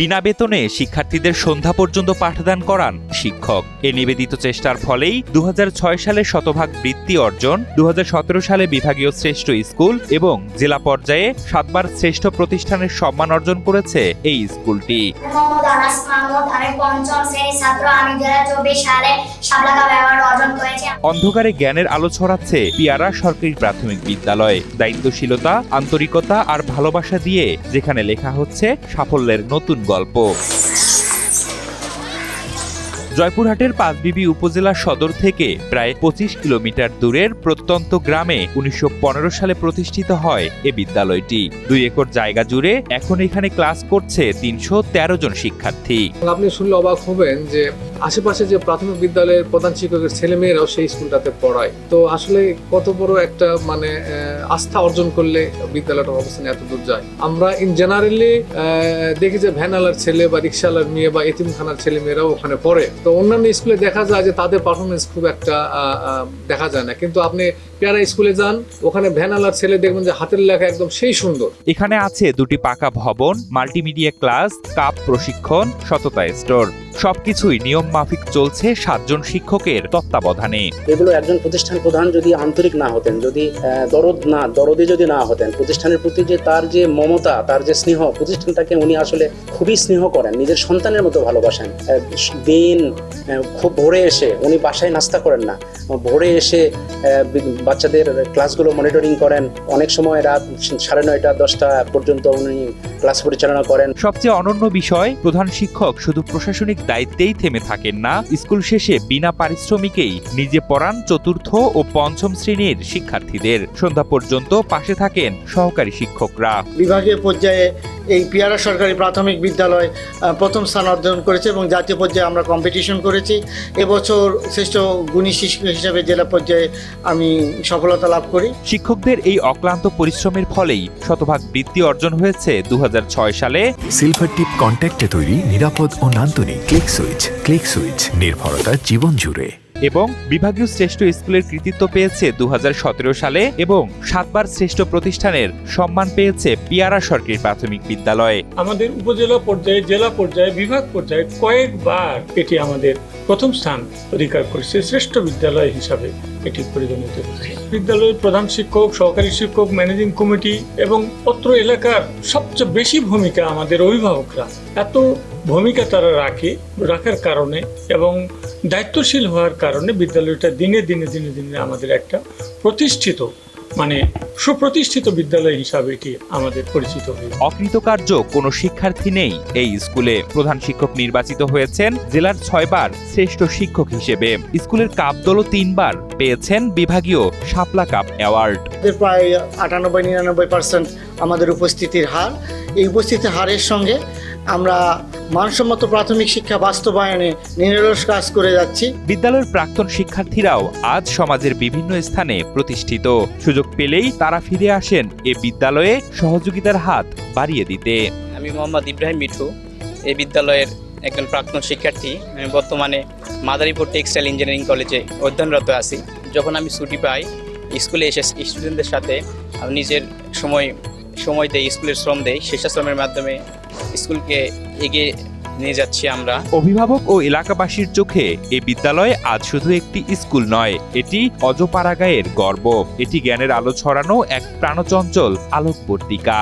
বিনা বেতনে শিক্ষার্থীদের সন্ধ্যা পর্যন্ত পাঠদান করান শিক্ষক। এ নিবেদিত চেষ্টার ফলেই 2006 সালে শতভাগ বৃত্তি অর্জন, 2017 সালে বিভাগীয় শ্রেষ্ঠ স্কুল এবং জেলা পর্যায়ে 7 বার শ্রেষ্ঠ প্রতিষ্ঠানের সম্মান অর্জন করেছে এই স্কুলটি। অন্ধকারে জ্ঞানের আলো ছড়াচ্ছে পিয়ারা সরকারি প্রাথমিক বিদ্যালয়। দায়িত্বশীলতা, আন্তরিকতা আর ভালোবাসা দিয়ে যেখানে লেখা হচ্ছে সাফল্যের নতুন গল্প। জয়পুরহাটের পাঁচবিবি উপজেলা সদর থেকে প্রায় 25 কিলোমিটার দূরের প্রত্যন্ত গ্রামে 1915 সালে প্রতিষ্ঠিত হয় এ বিদ্যালয়টি। 2 একর জায়গা জুড়ে এখন এখানে ক্লাস করছে 313 জন শিক্ষার্থী। আপনি শুনলে অবাক হবেন যে আশেপাশে যে প্রাথমিক বিদ্যালয়ের প্রধান শিক্ষকের ছেলেমেয়েরাও সেই স্কুলটাতে পড়ায়। তো আসলে কত বড় একটা আস্থা অর্জন করলে বিদ্যালয়টার অবস্থানে এত দূর যায়। আমরা ইন জেনারেলি দেখি যে ভ্যানালার ছেলে বা রিক্সাওয়ালার মেয়ে বা এতিমখানার ছেলে মেয়েরাও ওখানে পড়ে। তো অন্যান্য স্কুলে দেখা যায় যে তাদের পারফরমেন্স খুব একটা দেখা যায় না, কিন্তু আপনি পেয়ারা স্কুলে যান, ওখানে ভ্যানালার ছেলে দেখবেন যে হাতের লেখা একদম সেই সুন্দর। এখানে আছে 2টি পাকা ভবন, মাল্টিমিডিয়া ক্লাস, কাপ প্রশিক্ষণ, সততা স্টোর। সবকিছুই নিয়ম মাফিক চলছে 7 জন শিক্ষকের তত্ত্বাবধানে। এগুলো একজন প্রতিষ্ঠান প্রধান যদি আন্তরিক না হতেন, যদি দরদি যদি না হতেন, প্রতিষ্ঠানের প্রতি যে তার যে মমতা, তার যে স্নেহ, প্রতিষ্ঠানটাকে উনি আসলে খুবই স্নেহ করেন, নিজের সন্তানের মতো ভালোবাসেন। দিন খুব ভোরে এসে উনি বাসায় নাস্তা করেন না, ভোরে এসে বাচ্চাদের ক্লাসগুলো মনিটরিং করেন। অনেক সময় রাত 9:30, 10টা পর্যন্ত উনি ক্লাস পরিচালনা করেন। সবচেয়ে অনন্য বিষয়, প্রধান শিক্ষক শুধু প্রশাসনিক দায়িত্বেই থেমে থাকেন না। স্কুল শেষে বিনা পারিশ্রমিকেই নিজে পড়ান 4র্থ ও 5ম শ্রেণীর শিক্ষার্থীদের। সন্ধ্যা পর্যন্ত পাশে থাকেন সহকারী শিক্ষকরা। বিভাগীয় পর্যায়ে এই পিয়ারা সরকারি প্রাথমিক বিদ্যালয় প্রথম স্থান অর্জন করেছে এবং জাতীয় পর্যায়ে আমরা কম্পিটিশন করেছি। এবছর শ্রেষ্ঠ গুণী শিক্ষক হিসেবে জেলা পর্যায়ে আমি সফলতা লাভ করি। শিক্ষকদের এই অক্লান্ত পরিশ্রমের ফলেই শতভাগ বৃত্তি অর্জন হয়েছে 2006 সালে। সিলভার টিপ কন্ট্যাক্টে তৈরি নিরাপদ ও নান্দনিক ক্লিক সুইচ নির্ভরতা জীবন জুড়ে। এবং বিভাগীয় শ্রেষ্ঠ স্কুলের কৃতিত্ব পেয়েছে 2017 সালে এবং 7 বার শ্রেষ্ঠ প্রতিষ্ঠানের সম্মান পেয়েছে পিয়ারা সরকারি প্রাথমিক বিদ্যালয়। আমাদের উপজেলা পর্যায়ে, জেলা পর্যায়ে, বিভাগ পর্যায়ে কয়েকবার এটি আমাদের প্রথম স্থান অধিকার করেছে। শ্রেষ্ঠ বিদ্যালয় হিসাবে এটি পরিগণিত হয়েছে। বিদ্যালয়ের প্রধান শিক্ষক, সহকারী শিক্ষক, ম্যানেজিং কমিটি এবং অত্র এলাকার সবচেয়ে বেশি ভূমিকা আমাদের অভিভাবকরা। এত ভূমিকা তারা রাখার কারণে এবং দায়িত্বশীল হওয়ার কারণে বিদ্যালয়টা দিনে দিনে আমাদের একটা সুপ্রতিষ্ঠিত বিদ্যালয় হিসাবে এটি আমাদের পরিচিত হয়েছে। অকৃতকার্য কোনো শিক্ষার্থী নেই এই স্কুলে। প্রধান শিক্ষক নির্বাচিত হয়েছেন জেলার 6 বার শ্রেষ্ঠ শিক্ষক হিসেবে। স্কুলের কাপ দলও 3 বার পেয়েছেন বিভাগীয় শাপলা কাপ অ্যাওয়ার্ড। প্রায় 98-99% আমাদের উপস্থিতির হার। এই উপস্থিতির হারের সঙ্গে আমরা মানসম্মত প্রাথমিক শিক্ষা বাস্তবায়নে নিরলস কাজ করে যাচ্ছি। বিদ্যালয়ের প্রাক্তন শিক্ষার্থীরাও আজ সমাজের বিভিন্ন স্থানে প্রতিষ্ঠিত। সুযোগ পেলেই তারা ফিরে আসেন এ বিদ্যালয়ে সহযোগিতার হাত বাড়িয়ে দিতে। আমি মোহাম্মদ ইব্রাহিম মিঠু, এই বিদ্যালয়ের একজন প্রাক্তন শিক্ষার্থী। আমি বর্তমানে মাদারীপুর টেক্সটাইল ইঞ্জিনিয়ারিং কলেজে অধ্যয়নরত আছি। যখন আমি ছুটি পাই, স্কুলে এসে স্টুডেন্টদের সাথে নিজের সময় দেই, স্কুলের শ্রম দেই। স্বেচ্ছাশ্রমের মাধ্যমে স্কুলকে এগিয়ে নিয়ে যাচ্ছি আমরা। অভিভাবক ও এলাকাবাসীর চোখে এই বিদ্যালয় আজ শুধু একটি স্কুল নয়, এটি অজপাড়াগাঁয়ের গর্ব। এটি জ্ঞানের আলো ছড়ানো এক প্রাণচঞ্চল আলোকবর্তিকা।